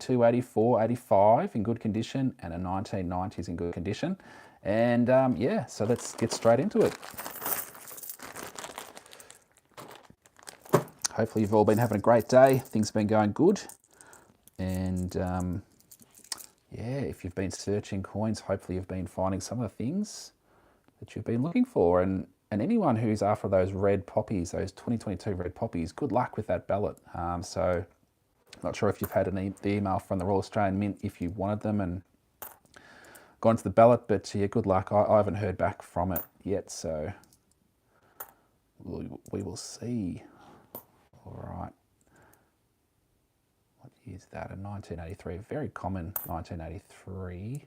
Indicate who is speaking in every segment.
Speaker 1: 82, 84, 85 in good condition, and a 1990s in good condition. And yeah, so let's get straight into it. Hopefully you've all been having a great day. Things have been going good. And yeah, if you've been searching coins, hopefully you've been finding some of the things that you've been looking for. And anyone who's after those red poppies, those 2022 red poppies, good luck with that ballot. So not sure if you've had the email from the Royal Australian Mint if you wanted them and gone to the ballot, but yeah, good luck. I haven't heard back from it yet, so we will see. All right. What year is that? A 1983, very common 1983.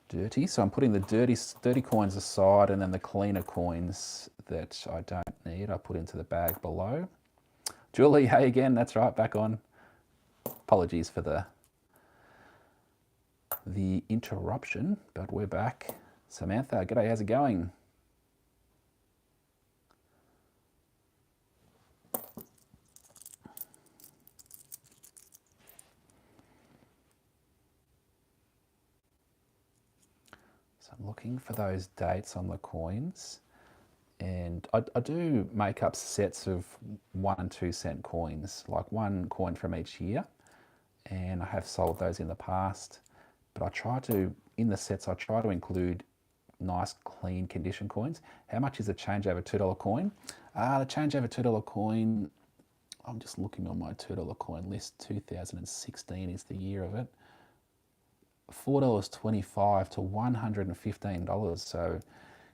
Speaker 1: Dirty. So I'm putting the dirty coins aside, and then the cleaner coins that I don't need, I put into the bag below. Julie, hey again. That's right, back on. Apologies for the interruption, but we're back. Samantha, g'day. How's it going? I'm looking for those dates on the coins, and I do make up sets of 1 and 2 cent coins, like one coin from each year, and I have sold those in the past, but I try to, in the sets, I try to include nice clean condition coins. How much is a changeover $2 coin? The changeover $2 coin, I'm just looking on my $2 coin list, 2016 is the year of it. $4.25 to $115. So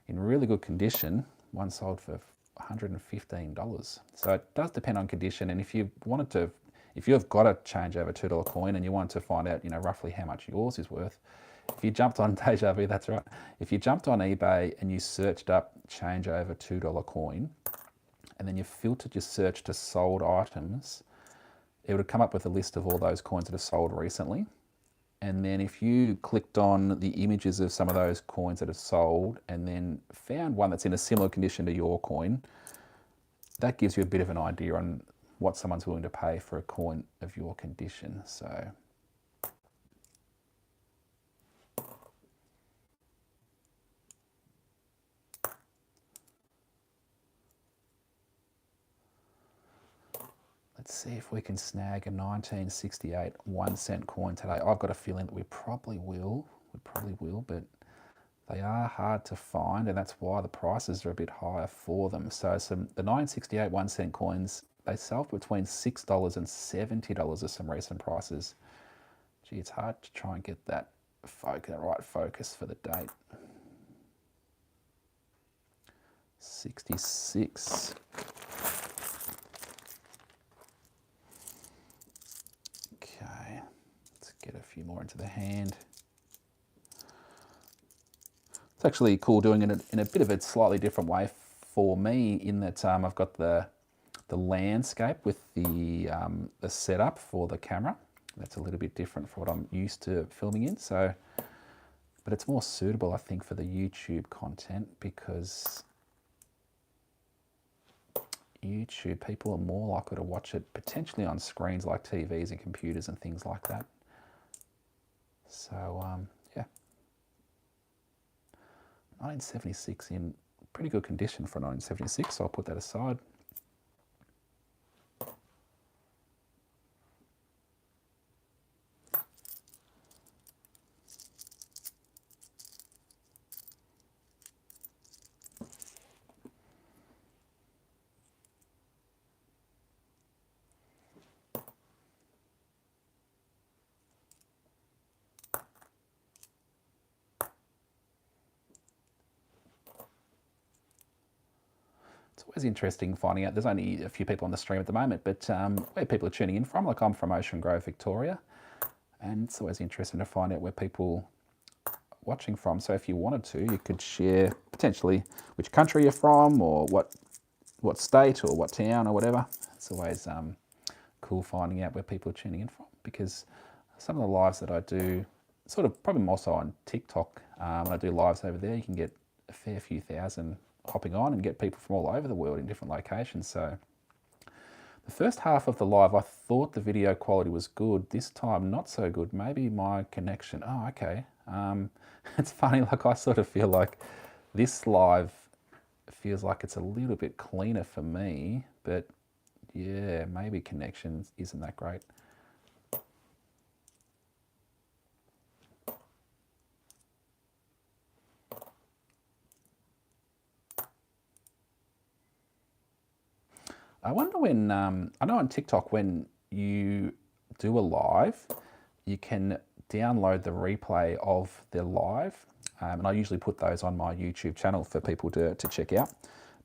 Speaker 1: in really good condition, one sold for $115. So it does depend on condition. And if you wanted to, if you've got a changeover $2 coin and you want to find out, roughly how much yours is worth, if you jumped on Deja Vu, that's right. If you jumped on eBay and you searched up changeover $2 coin, and then you filtered your search to sold items, it would have come up with a list of all those coins that are sold recently. And then if you clicked on the images of some of those coins that are sold and then found one that's in a similar condition to your coin, that gives you a bit of an idea on what someone's willing to pay for a coin of your condition. So let's see if we can snag a 1968 1 cent coin today. I've got a feeling that we probably will. But they are hard to find, and that's why the prices are a bit higher for them. So the 1968 1 cent coins, they sell for between $6 and $70 are some recent prices. Gee, it's hard to try and get that right focus for the date. 66. Okay, let's get a few more into the hand. It's actually cool doing it in a bit of a slightly different way for me, in that I've got the landscape with the setup for the camera. That's a little bit different from what I'm used to filming in. So, but it's more suitable, I think, for the YouTube content, because YouTube people are more likely to watch it potentially on screens like TVs and computers and things like that. So yeah, 1976 in pretty good condition for 1976, so I'll put that aside. It's always interesting finding out, there's only a few people on the stream at the moment, but where people are tuning in from, like I'm from Ocean Grove, Victoria, and it's always interesting to find out where people are watching from. So if you wanted to, you could share potentially which country you're from, or what state or what town or whatever. It's always cool finding out where people are tuning in from, because some of the lives that I do, sort of probably more so on TikTok, when I do lives over there, you can get a fair few thousand hopping on and get people from all over the world in different locations. So The first half of the live, I thought the video quality was good. This time, not so good. Maybe my connection. Oh, okay. It's funny, like I sort of feel like this live feels like it's a little bit cleaner for me, but yeah, maybe connection isn't that great. I wonder when, I know on TikTok when you do a live, you can download the replay of the live. And I usually put those on my YouTube channel for people to check out.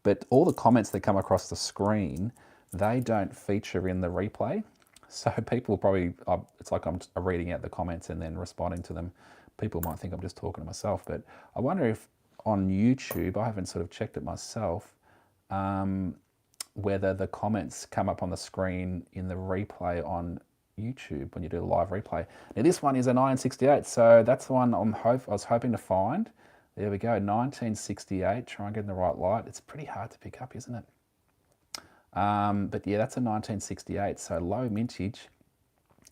Speaker 1: But all the comments that come across the screen, they don't feature in the replay. So people probably, it's like I'm reading out the comments and then responding to them. People might think I'm just talking to myself, but I wonder if on YouTube, I haven't sort of checked it myself, whether the comments come up on the screen in the replay on YouTube when you do a live replay. Now this one is a 1968, so that's the one I was hoping to find. There we go, 1968. Try and get in the right light. It's pretty hard to pick up, isn't it? But yeah, that's a 1968, so low mintage,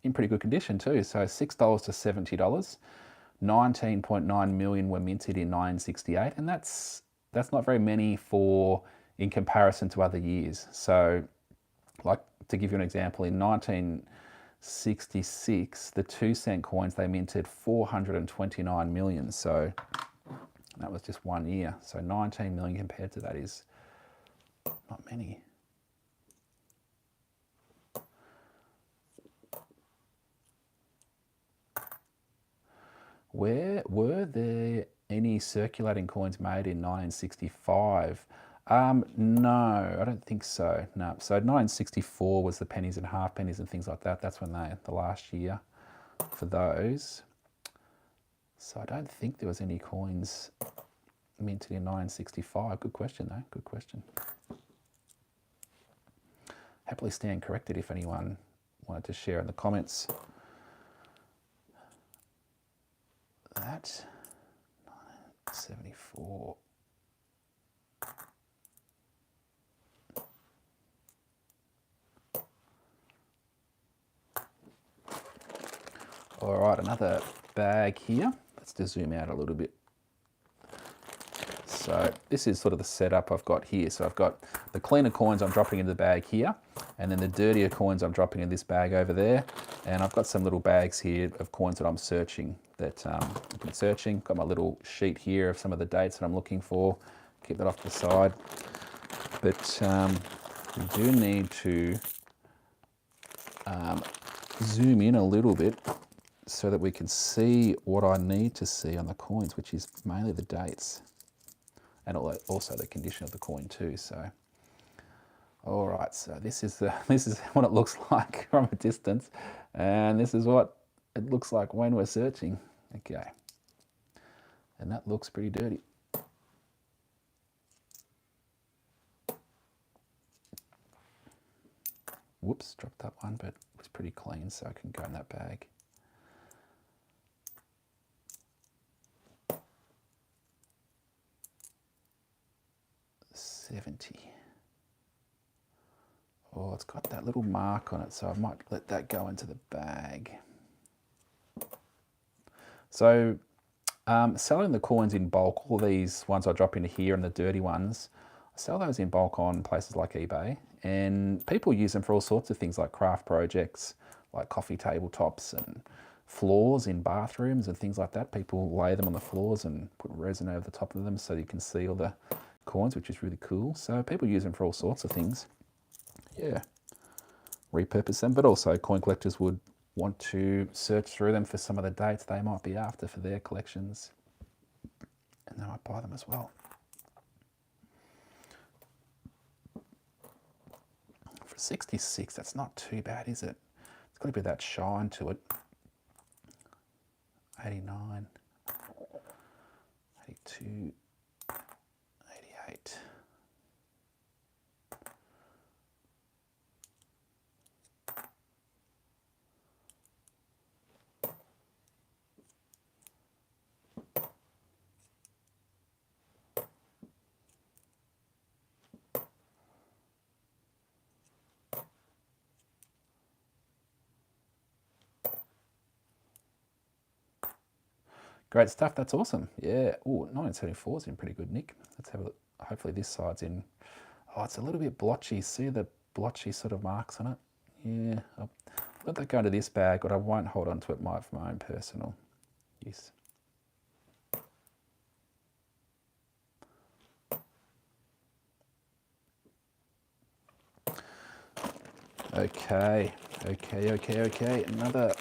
Speaker 1: in pretty good condition too. So $6 to $70. 19.9 million were minted in 1968, and that's not very many in comparison to other years. So, like to give you an example, in 1966, the 2-cent coins they minted 429 million. So that was just 1 year. So 19 million compared to that is not many. Were there any circulating coins made in 1965? No, I don't think so. No. So 1964 was the pennies and half pennies and things like that. That's when the last year for those. So I don't think there was any coins minted in 1965. Good question though, good question. Happily stand corrected if anyone wanted to share in the comments. That 1974. All right, another bag here. Let's just zoom out a little bit. So this is sort of the setup I've got here. So I've got the cleaner coins I'm dropping into the bag here, and then the dirtier coins I'm dropping in this bag over there. And I've got some little bags here of coins that I'm searching, I've been searching. Got my little sheet here of some of the dates that I'm looking for. Keep that off to the side. But we do need to zoom in a little bit so that we can see what I need to see on the coins, which is mainly the dates and also the condition of the coin too. So, all right, so this is what it looks like from a distance, and this is what it looks like when we're searching. Okay, and that looks pretty dirty. Whoops, dropped that one, but it was pretty clean, so I can go in that bag. $70. Oh, it's got that little mark on it, so I might let that go into the bag. So selling the coins in bulk, all these ones I drop into here and the dirty ones, I sell those in bulk on places like eBay, and people use them for all sorts of things like craft projects, like coffee tabletops and floors in bathrooms and things like that. People lay them on the floors and put resin over the top of them so you can see all the coins, which is really cool. So people use them for all sorts of things. Yeah, repurpose them, but also coin collectors would want to search through them for some of the dates they might be after for their collections, and they might buy them as well. For 66, that's not too bad, is it? It's got a bit of that shine to it. 89, 82, 88. Great stuff. That's awesome. Yeah. Oh, 1974 is in pretty good nick. Let's have a look. Hopefully this side's in. Oh, it's a little bit blotchy. See the blotchy sort of marks on it? Yeah. I'll let that go into this bag, but I won't hold on to it for my own personal use. Okay. Another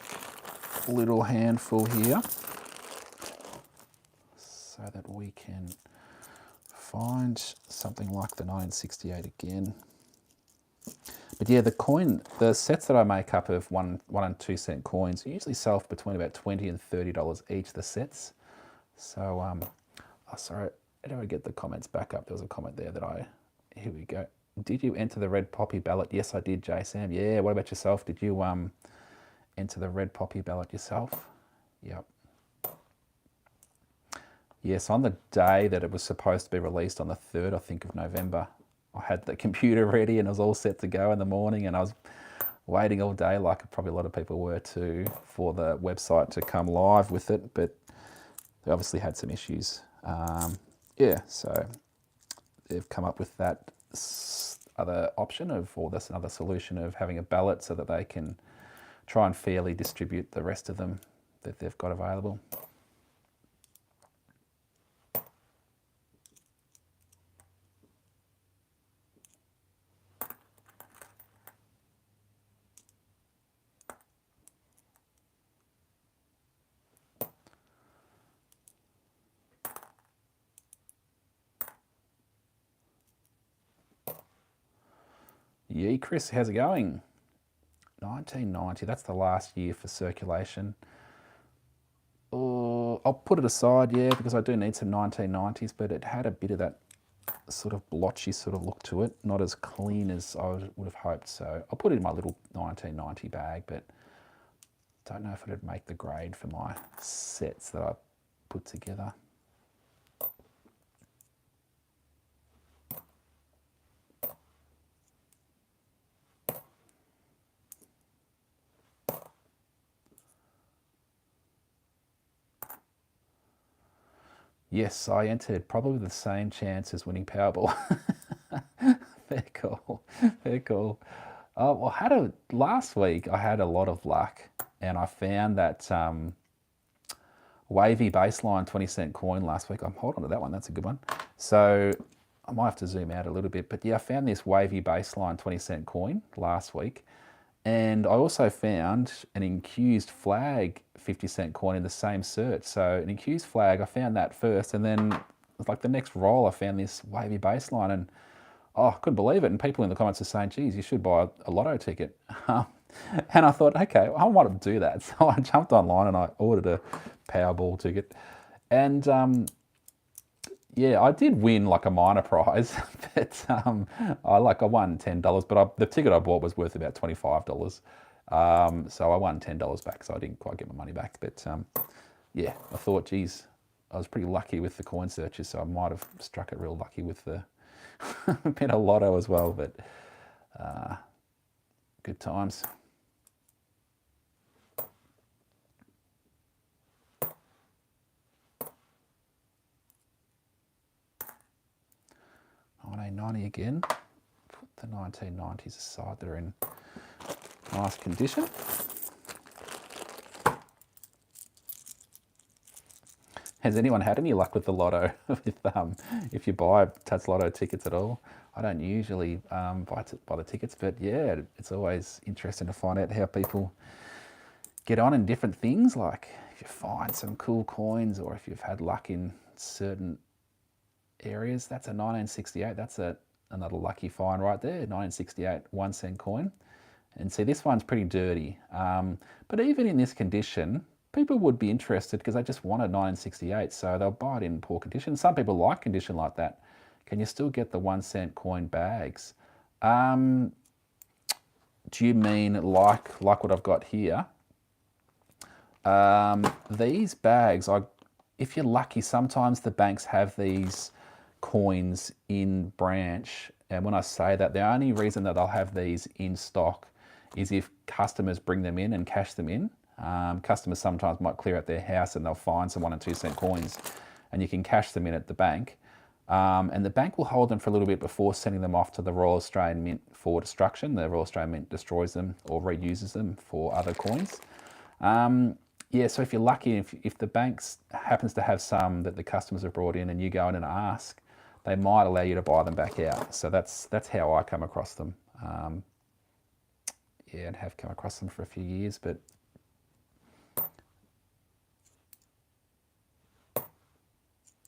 Speaker 1: little handful here so that we can find something like the 1968 again. But yeah, the sets that I make up of 1 and 2 cent coins usually sell for between about $20 and $30 each, the sets. So, oh, sorry, how do I get the comments back up? There was a comment there that here we go. Did you enter the red poppy ballot? Yes, I did, J Sam. Yeah, what about yourself? Did you enter the red poppy ballot yourself? Yep. Yes, on the day that it was supposed to be released on the 3rd, I think, of November, I had the computer ready and it was all set to go in the morning, and I was waiting all day, like probably a lot of people were too, for the website to come live with it, but they obviously had some issues. Yeah, so they've come up with that other option or this another solution of having a ballot so that they can try and fairly distribute the rest of them that they've got available. Yeah, Chris, how's it going? 1990, that's the last year for circulation. Oh, I'll put it aside, yeah, because I do need some 1990s, but it had a bit of that sort of blotchy sort of look to it, not as clean as I would have hoped. So I'll put it in my little 1990 bag, but don't know if it'd make the grade for my sets that I put together. Yes, I entered probably the same chance as winning Powerball. Very cool. Very cool. Well, last week I had a lot of luck, and I found that wavy baseline 20 cent coin last week. I'm holding on to that one. That's a good one. So I might have to zoom out a little bit, but yeah, I found this wavy baseline 20 cent coin last week. And I also found an incused flag 50 cent coin in the same search. So an incused flag, I found that first, and then like the next roll, I found this wavy baseline, and oh, I couldn't believe it. And people in the comments are saying, geez, you should buy a lotto ticket. And I thought, okay, I want to do that. So I jumped online and I ordered a Powerball ticket. And yeah, I did win like a minor prize, but I won $10, but the ticket I bought was worth about $25. So I won $10 back, so I didn't quite get my money back. But yeah, I thought, geez, I was pretty lucky with the coin searches, so I might have struck it real lucky with the bit of lotto as well. But good times. $19.90 again. Put the 1990s aside. They're in nice condition. Has anyone had any luck with the lotto? If you buy Tats Lotto tickets at all? I don't usually buy the tickets, but yeah, it's always interesting to find out how people get on in different things. Like if you find some cool coins, or if you've had luck in certain areas. That's a 1968. That's another lucky find right there. 1968 1 cent coin. And see, this one's pretty dirty. But even in this condition, people would be interested because they just wanted 1968, so they'll buy it in poor condition. Some people like condition like that. Can you still get the 1 cent coin bags? Do you mean like what I've got here? These bags, if you're lucky, sometimes the banks have these coins in branch. And when I say that, the only reason that they'll have these in stock is if customers bring them in and cash them in. Customers sometimes might clear out their house and they'll find some 1 and 2 cent coins, and you can cash them in at the bank. And the bank will hold them for a little bit before sending them off to the Royal Australian Mint for destruction. The Royal Australian Mint destroys them or reuses them for other coins. Yeah, so if you're lucky, if the banks happens to have some that the customers have brought in and you go in and ask, they might allow you to buy them back out. So that's how I come across them. Yeah, and have come across them for a few years, but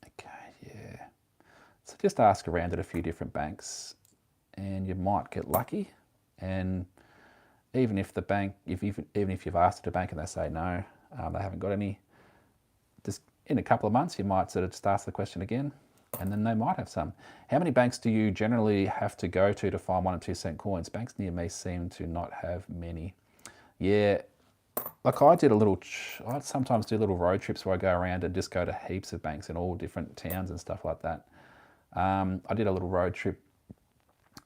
Speaker 1: okay, yeah. So just ask around at a few different banks and you might get lucky. And even if the bank, even if you've asked at a bank and they say no, they haven't got any, just in a couple of months you might sort of just ask the question again and then they might have some. How many banks do you generally have to go to find 1 and 2 cent coins? Banks near me seem to not have many. Yeah, like I sometimes do little road trips where I go around and just go to heaps of banks in all different towns and stuff like that. I did a little road trip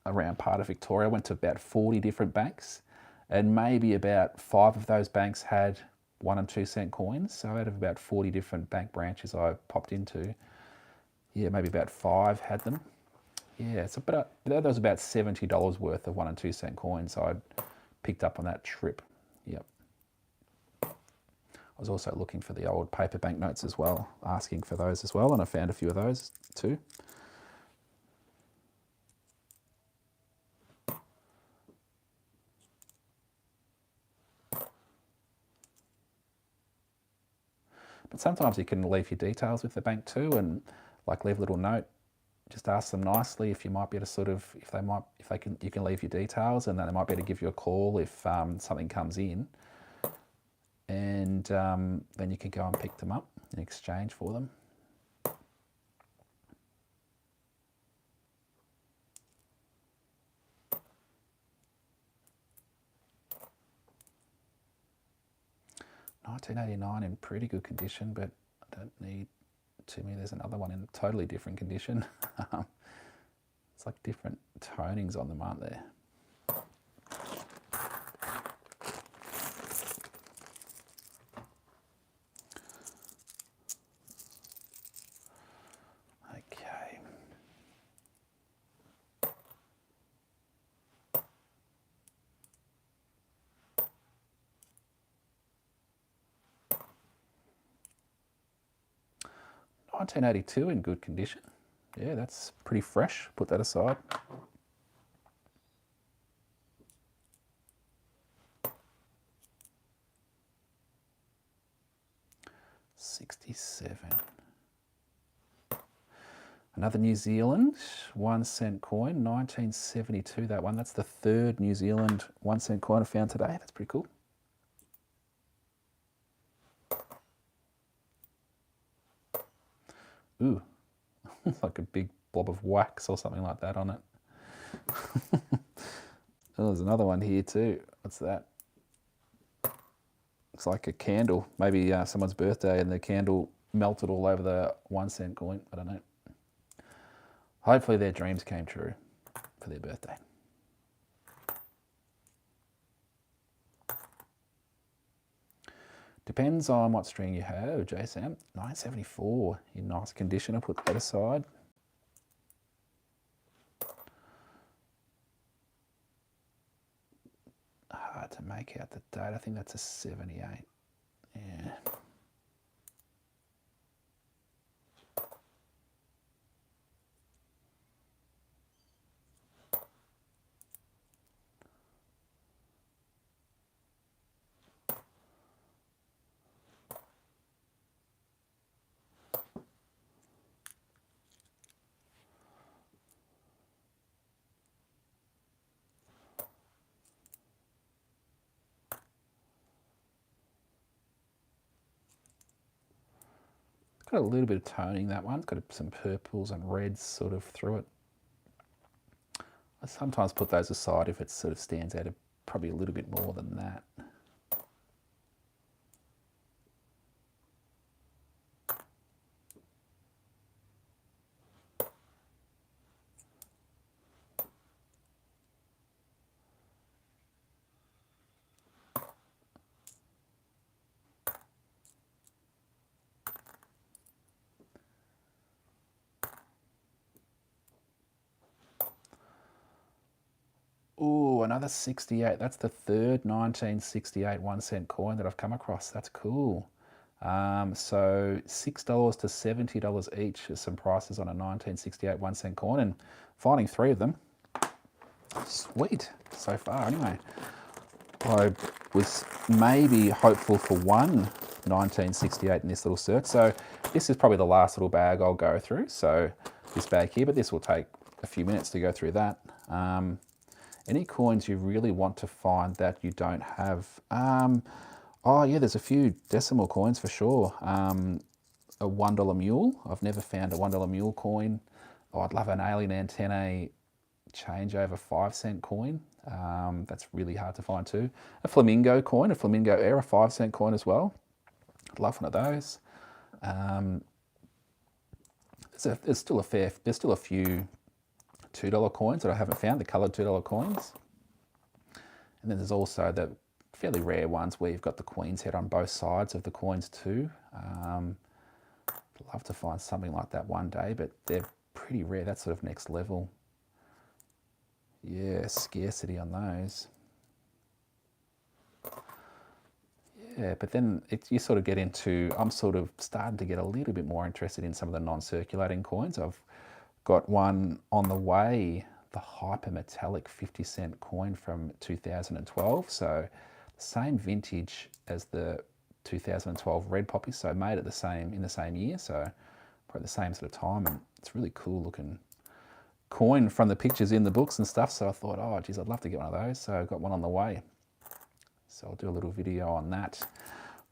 Speaker 1: around part of Victoria. I went to about 40 different banks and maybe about 5 of those banks had 1 and 2 cent coins. So out of about 40 different bank branches I popped into, yeah, maybe about 5 had them. Yeah, so but that was about $70 worth of 1 and 2 cent coins I picked up on that trip. Yep. I was also looking for the old paper banknotes as well, asking for those as well, and I found a few of those too. But sometimes you can leave your details with the bank too, and like leave a little note. Just ask them nicely if you might be able to sort of, you can leave your details, and then they might be able to give you a call if something comes in, and then you can go and pick them up in exchange for them. $19.89 in pretty good condition, but I don't need too many. There's another one in totally different condition. It's like different tonings on them, aren't there? Okay. $19.82 in good condition. Yeah, that's pretty fresh. Put that aside. $67. Another New Zealand 1 cent coin, 1972. That one. That's the third New Zealand 1 cent coin I found today. That's pretty cool. Ooh, like a big blob of wax or something like that on it. Oh, there's another one here too. What's that? It's like a candle. Maybe someone's birthday and the candle melted all over the 1 cent coin. I don't know. Hopefully their dreams came true for their birthday. Depends on what string you have, JSam. 974 in nice condition. I'll put that aside. Hard to make out the date. I think that's a 78. Yeah. Got a little bit of toning, that one. It's got some purples and reds sort of through it. I sometimes put those aside if it sort of stands out probably a little bit more than that. another 68. That's the third 1968 1-cent coin that I've come across. That's cool. So $6 to $70 each is some prices on a 1968 1-cent coin, and finding 3 of them, sweet so far anyway. I was maybe hopeful for one 1968 in this little search, so this is probably the last little bag I'll go through. So this bag here, but this will take a few minutes to go through that. Any coins you really want to find that you don't have? Oh yeah, there's a few decimal coins for sure. A $1 mule. I've never found a $1 mule coin. Oh, I'd love an alien antennae changeover 5-cent coin. That's really hard to find too. A flamingo coin, a flamingo era 5-cent coin as well. I'd love one of those. There's still a few $2 coins that I haven't found, the coloured $2 coins. And then there's also the fairly rare ones where you've got the Queen's head on both sides of the coins too. I'd love to find something like that one day, but they're pretty rare. That's sort of next level. Yeah, scarcity on those. Yeah, but then you sort of get into, I'm sort of starting to get a little bit more interested in some of the non-circulating coins. I've got one on the way, the hypermetallic 50-cent coin from 2012. So same vintage as the 2012 red poppy, so made at in the same year, so probably the same sort of time, and it's really cool looking coin from the pictures in the books and stuff. So I thought, oh geez, I'd love to get one of those. So I've got one on the way. So I'll do a little video on that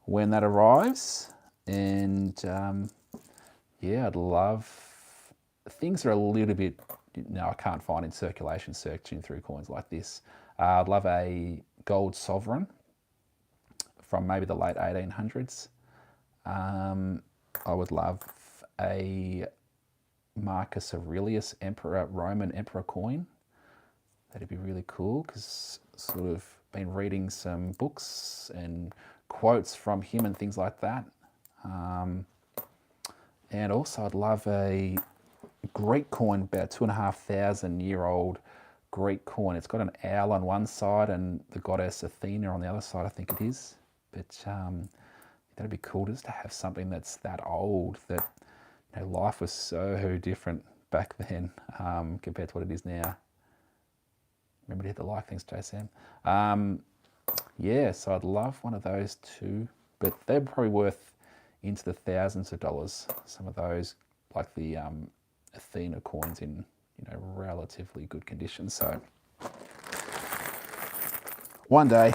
Speaker 1: when that arrives. And yeah, I'd love things that are a little bit, I can't find in circulation searching through coins like this. I'd love a gold sovereign from maybe the late 1800s. I would love a Marcus Aurelius Roman Emperor coin. That'd be really cool, because sort of been reading some books and quotes from him and things like that. And also I'd love a Greek coin, about 2,500-year-old Greek coin. It's got an owl on one side and the goddess Athena on the other side, I think it is. But that'd be cool just to have something that's that old, that life was so different back then compared to what it is now. Remember to hit the like, thanks JSam. Yeah, so I'd love one of those too, but they're probably worth into the thousands of dollars. Some of those, like the Athena coins, in relatively good condition. So one day.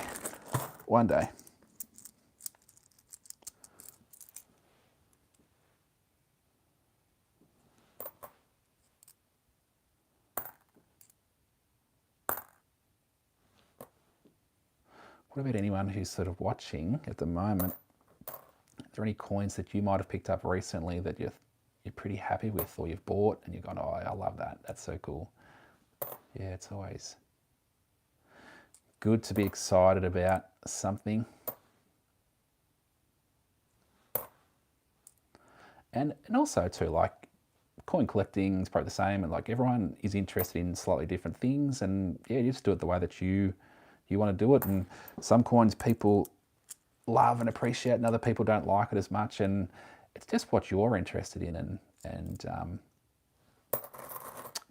Speaker 1: What about anyone who's sort of watching at the moment? Are there any coins that you might have picked up recently that you're pretty happy with, or you've bought and you've gone, oh, I love that, that's so cool? Yeah, it's always good to be excited about something. And also too, like, coin collecting is probably the same, and like everyone is interested in slightly different things, and yeah, you just do it the way that you want to do it. And some coins people love and appreciate, and other people don't like it as much, and it's just what you're interested in and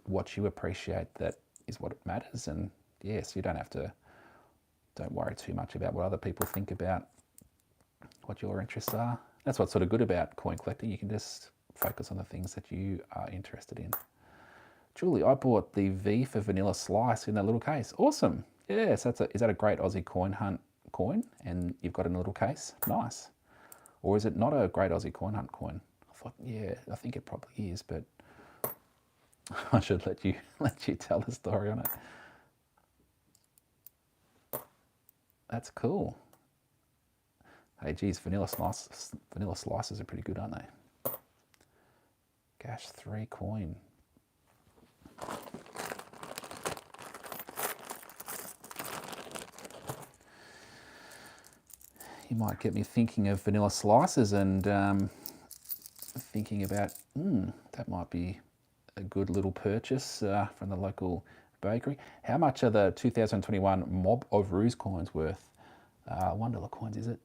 Speaker 1: what you appreciate that is what matters. And yes, you don't worry too much about what other people think about what your interests are. That's what's sort of good about coin collecting. You can just focus on the things that you are interested in. Julie, I bought the V for Vanilla Slice in that little case. Awesome. Yes, is that a great Aussie coin hunt coin, and you've got it in a little case? Nice. Or is it not a great Aussie coin hunt coin? I thought, yeah, I think it probably is, but I should let you tell the story on it. That's cool. Hey, geez, vanilla slices are pretty good, aren't they? Gash 3 coin. You might get me thinking of vanilla slices and thinking about, that might be a good little purchase from the local Bakery. How much are the 2021 Mob of Ruse coins worth? $1 coins, is it?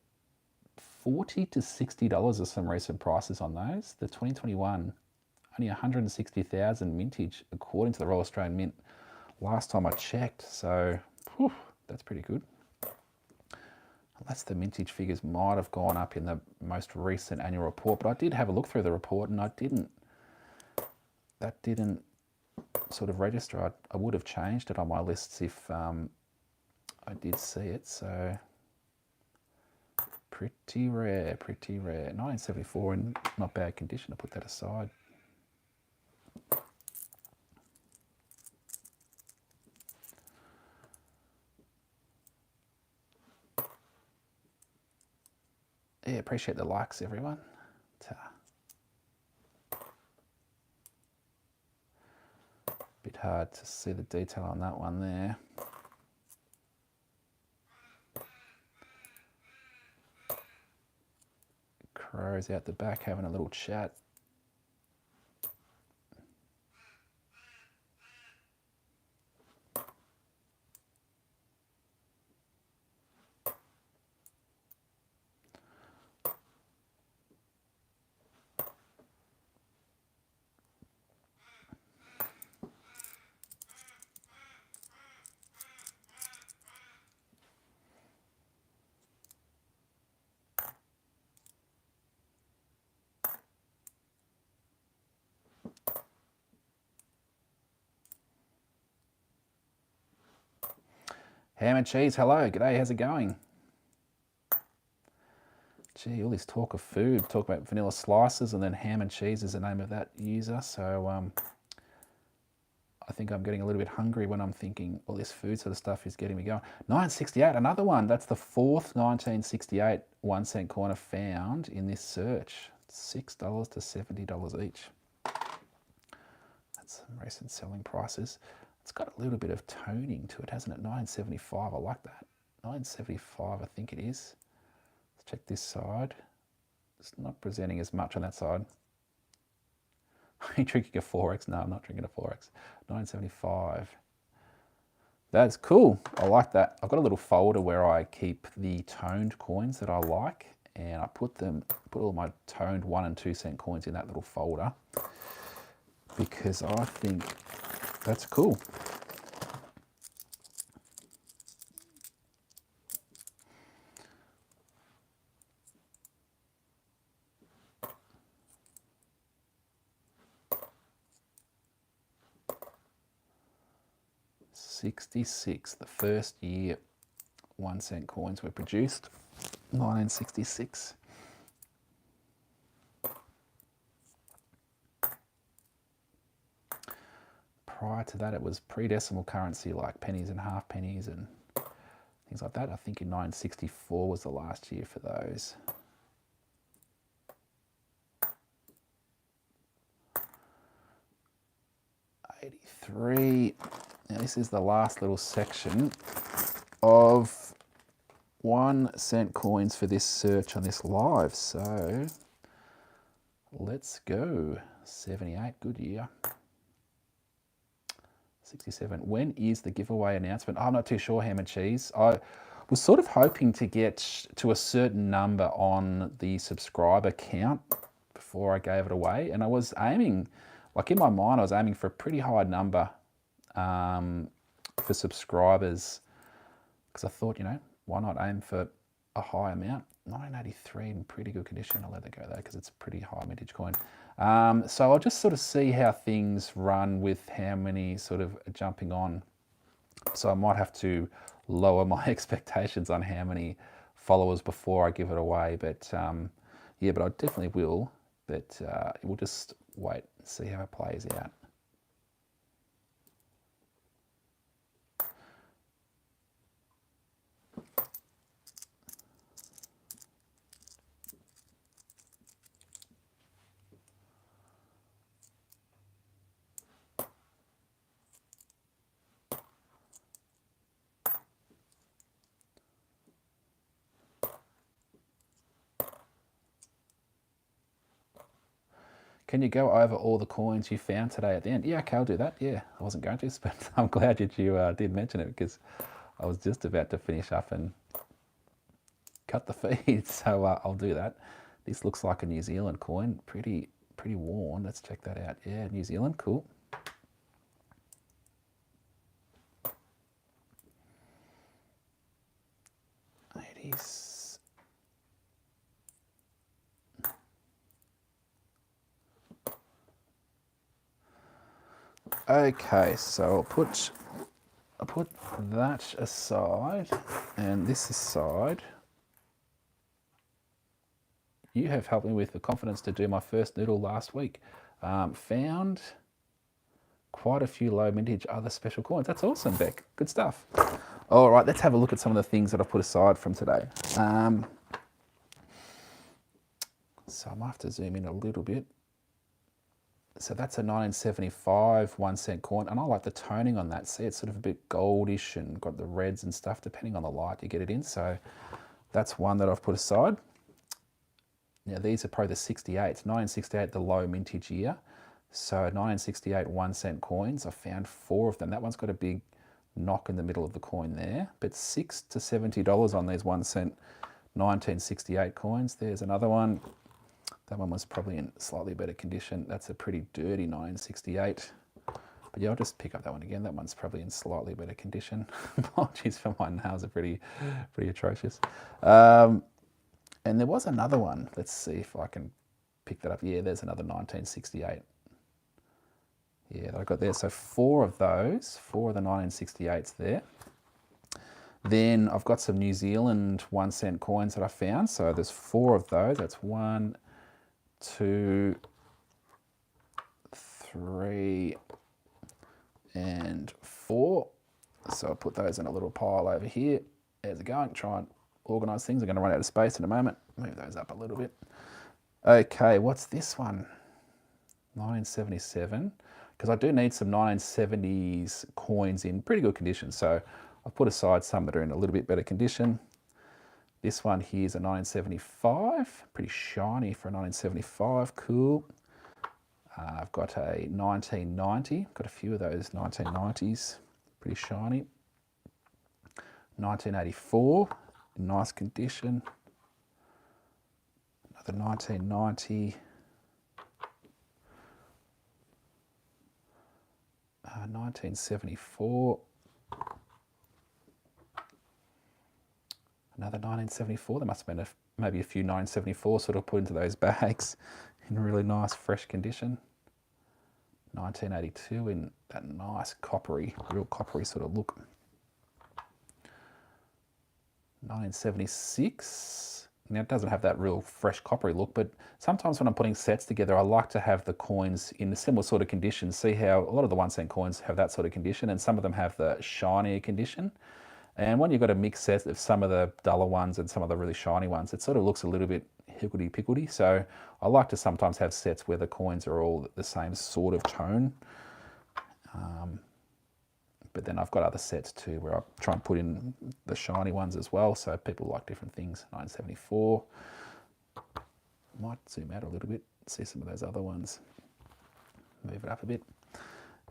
Speaker 1: $40 to $60 are some recent prices on those. The 2021, only 160,000 mintage according to the Royal Australian Mint last time I checked. So, whew, that's pretty good. Unless the mintage figures might have gone up in the most recent annual report, but I did have a look through the report and that didn't sort of register. I would have changed it on my lists if I did see it. So pretty rare, pretty rare. 1974 in not bad condition. I put that aside. Yeah, appreciate the likes, everyone. Bit hard to see the detail on that one there. Crows out the back having a little chat. Ham and cheese, hello, g'day, how's it going? Gee, all this talk of food, talk about vanilla slices and then ham and cheese is the name of that user. So I think I'm getting a little bit hungry when I'm thinking all this food sort of stuff is getting me going. 968, another one. That's the fourth 1968 1 cent coin I found in this search. $6 to $70 each. That's some recent selling prices. It's got a little bit of toning to it, hasn't it? 975, I like that. 975, I think it is. Let's check this side. It's not presenting as much on that side. Are you drinking a 4X? No, I'm not drinking a 4X. 975. That's cool. I like that. I've got a little folder where I keep the toned coins that I like, and I put all my toned 1 and 2 cent coins in that little folder because I think that's cool. '66, the first year 1 cent coins were produced, 1966. Prior to that, it was pre-decimal currency like pennies and half pennies and things like that. I think in 1964 was the last year for those. '83. Now this is the last little section of 1 cent coins for this search on this live. So let's go. 78, good year. 67. When is the giveaway announcement? I'm not too sure, ham and cheese. I was sort of hoping to get to a certain number on the subscriber count before I gave it away. And I was aiming, like in my mind, I was aiming for a pretty high number for subscribers because I thought, why not aim for a high amount? 1983 in pretty good condition. I'll let that go though because it's a pretty high vintage coin. So I'll just sort of see how things run with how many sort of jumping on. So I might have to lower my expectations on how many followers before I give it away. But yeah, but I definitely will. But we'll just wait and see how it plays out. Can you go over all the coins you found today at the end? Yeah, okay, I'll do that. Yeah, I wasn't going to, but I'm glad that you did mention it because I was just about to finish up and cut the feed, so I'll do that. This looks like a New Zealand coin, pretty worn. Let's check that out. Yeah, New Zealand, cool. '80s. Okay, so I'll put that aside and this aside. You have helped me with the confidence to do my first noodle last week. Found quite a few low mintage other special coins. That's awesome, Beck. Good stuff. All right, let's have a look at some of the things that I've put aside from today. So I might have to zoom in a little bit. So that's a 1975 1 cent coin, and I like the toning on that. See, it's sort of a bit goldish and got the reds and stuff, depending on the light you get it in. So that's one that I've put aside. Now these are probably the 68s, 1968, the low mintage year. So 1968 1 cent coins, I found 4 of them. That one's got a big knock in the middle of the coin there, but $60 to $70 on these 1 cent 1968 coins. There's another one. That one was probably in slightly better condition. That's a pretty dirty 1968. But yeah, I'll just pick up that one again. That one's probably in slightly better condition. Apologies for my nails are pretty atrocious. And there was another one. Let's see if I can pick that up. Yeah, there's another 1968. Yeah, that I got there. So 4 of those, 4 of the 1968s there. Then I've got some New Zealand 1 cent coins that I found. So there's 4 of those. That's 1, 2, 3, and 4. So I'll put those in a little pile over here. There's it going. Try and organise things. I'm going to run out of space in a moment. Move those up a little bit. Okay, what's this one? 1977. Because I do need some 1970s coins in pretty good condition. So I've put aside some that are in a little bit better condition. This one here is a 1975, pretty shiny for a 1975, cool. I've got a 1990, got a few of those 1990s, pretty shiny. 1984, in nice condition. Another 1990. 1974. Another 1974. There must have been maybe a few 1974 sort of put into those bags in really nice fresh condition. 1982 in that nice coppery, real coppery sort of look. 1976. Now it doesn't have that real fresh coppery look, but sometimes when I'm putting sets together, I like to have the coins in a similar sort of condition. See how a lot of the 1 cent coins have that sort of condition, and some of them have the shinier condition. And when you've got a mixed set of some of the duller ones and some of the really shiny ones, it sort of looks a little bit higgledy-piggledy. So I like to sometimes have sets where the coins are all the same sort of tone. But then I've got other sets too where I try and put in the shiny ones as well. So people like different things. 1974. Might zoom out a little bit, see some of those other ones. Move it up a bit.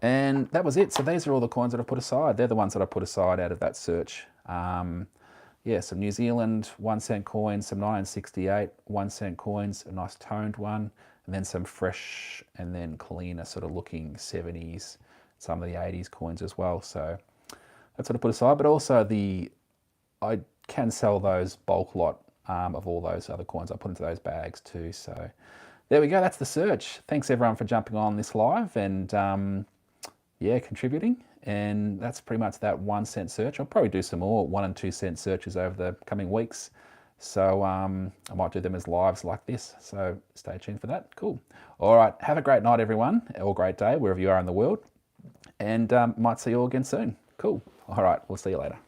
Speaker 1: And that was it. So these are all the coins that I put aside. They're the ones that I put aside out of that search. Yeah, some New Zealand 1 cent coins, some 1968 1 cent coins, a nice toned one, and then some fresh and then cleaner sort of looking 70s, some of the 80s coins as well. So that's what I put aside. But also I can sell those bulk lot of all those other coins. I put into those bags too. So there we go. That's the search. Thanks everyone for jumping on this live and yeah, contributing. And that's pretty much that 1 cent search. I'll probably do some more 1 and 2 cent searches over the coming weeks. So I might do them as lives like this. So stay tuned for that. Cool. All right. Have a great night, everyone, or great day, wherever you are in the world. And might see you all again soon. Cool. All right. We'll see you later.